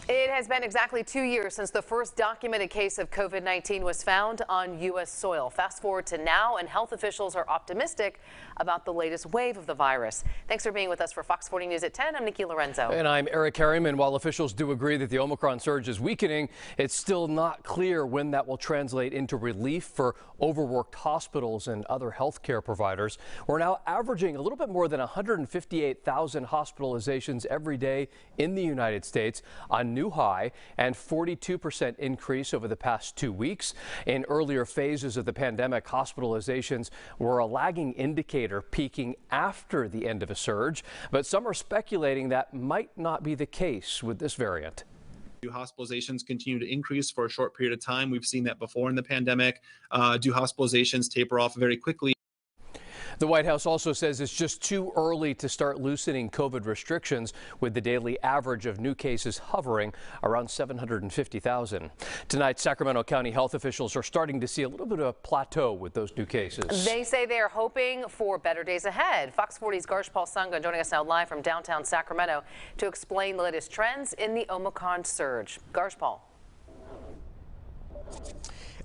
It has been exactly 2 years since the first documented case of COVID-19 was found on U.S. soil. Fast forward to now, and health officials are optimistic about the latest wave of the virus. Thanks for being with us for Fox 40 News at 10. I'm Nikki Lorenzo. And I'm Eric Harriman. While officials do agree that the Omicron surge is weakening, it's still not clear when that will translate into relief for overworked hospitals and other health care providers. We're now averaging a little bit more than 158,000 hospitalizations every day in the United States, a new high, and 42% increase over the past 2 weeks. In earlier phases of the pandemic, hospitalizations were a lagging indicator, peaking after the end of a surge, but some are speculating that might not be the case with this variant. Do hospitalizations continue to increase for a short period of time? We've seen that before in the pandemic. Do hospitalizations taper off very quickly? The White House also says it's just too early to start loosening COVID restrictions, with the daily average of new cases hovering around 750,000. Tonight, Sacramento County health officials are starting to see a little bit of a plateau with those new cases. They say they are hoping for better days ahead. Fox 40's Garshpal Sangha joining us now live from downtown Sacramento to explain the latest trends in the Omicron surge. Garshpal.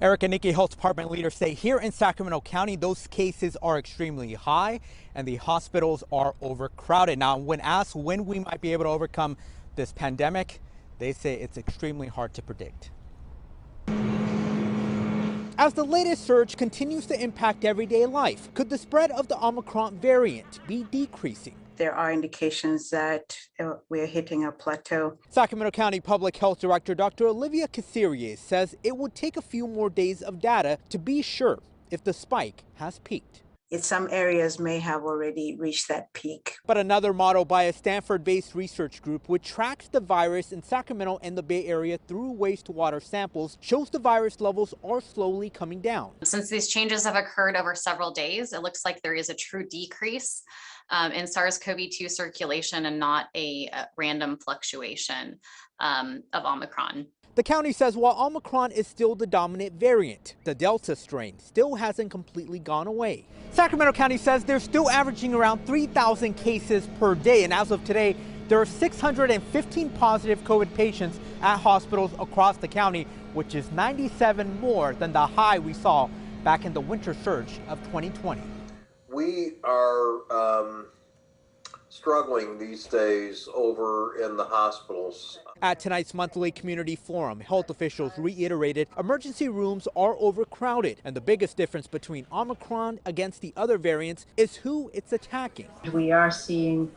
Eric and Nikki, health department leaders say here in Sacramento County, those cases are extremely high and the hospitals are overcrowded. Now, when asked when we might be able to overcome this pandemic, they say it's extremely hard to predict. As the latest surge continues to impact everyday life, could the spread of the Omicron variant be decreasing? There are indications that we're hitting a plateau. Sacramento County Public Health Director Dr. Olivia Caceres says it would take a few more days of data to be sure if the spike has peaked. Some areas may have already reached that peak. But another model by a Stanford-based research group which tracks the virus in Sacramento and the Bay Area through wastewater samples shows the virus levels are slowly coming down. Since these changes have occurred over several days, it looks like there is a true decrease in SARS-CoV-2 circulation and not a random fluctuation of Omicron. The county says while Omicron is still the dominant variant, the Delta strain still hasn't completely gone away. Sacramento County says they're still averaging around 3,000 cases per day, and as of today, there are 615 positive COVID patients at hospitals across the county, which is 97 more than the high we saw back in the winter surge of 2020. We are struggling these days over in the hospitals. At tonight's monthly community forum, health officials reiterated emergency rooms are overcrowded, and the biggest difference between Omicron against the other variants is who it's attacking. We are seeing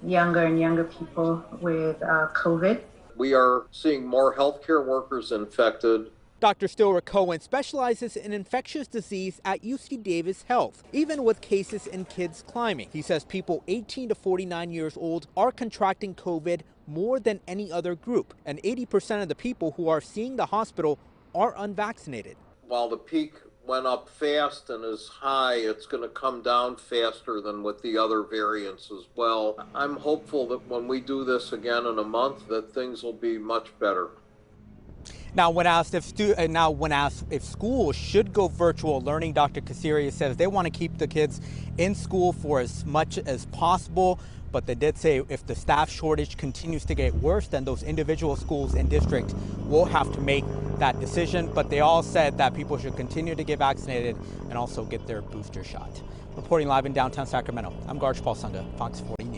younger and younger people with COVID. We are seeing more healthcare workers infected. Dr. Stewart Cohen specializes in infectious disease at UC Davis Health, even with cases in kids climbing. He says people 18 to 49 years old are contracting COVID more than any other group, and 80% of the people who are seeing the hospital are unvaccinated. While the peak went up fast and is high, it's going to come down faster than with the other variants as well. I'm hopeful that when we do this again in a month, that things will be much better. Now, when asked if schools should go virtual learning, Dr. Caceres says they want to keep the kids in school for as much as possible. But they did say if the staff shortage continues to get worse, then those individual schools and districts will have to make that decision. But they all said that people should continue to get vaccinated and also get their booster shot. Reporting live in downtown Sacramento, I'm Garshpal Sangha, Fox 40.